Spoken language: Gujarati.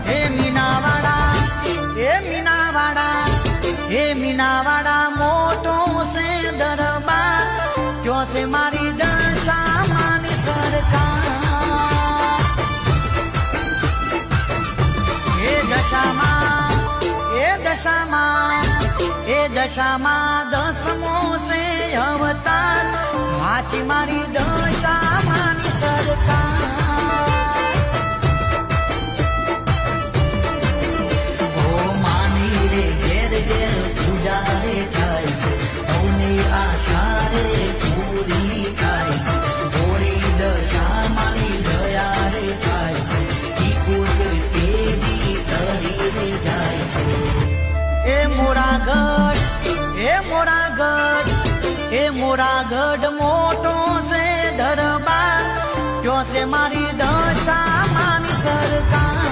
હે મીનાવાડા હે મીનાવાડા હે મીનાવાડા મોટો છે દરબાર ક્યો છે મારી દશામાની સરકાર એ દશામાં એ દશામાં એ દશામાં દસમો છે અવતાર હાચી મારી દશામાની સરકાર ઓ માની રે ઘેર ઘેર પૂજા રે થાય છે તોની આશા રે પૂરી થાય છે ભોળી દશામાની દયા રે થાય છે ઈ કુળ તેરી તરી રે જાય છે એ મોરાગઢ એ મોરાગઢ એ મોરાગઢ મોટો છે દરબાર ક્યો છે મારી દશામાની સરકાર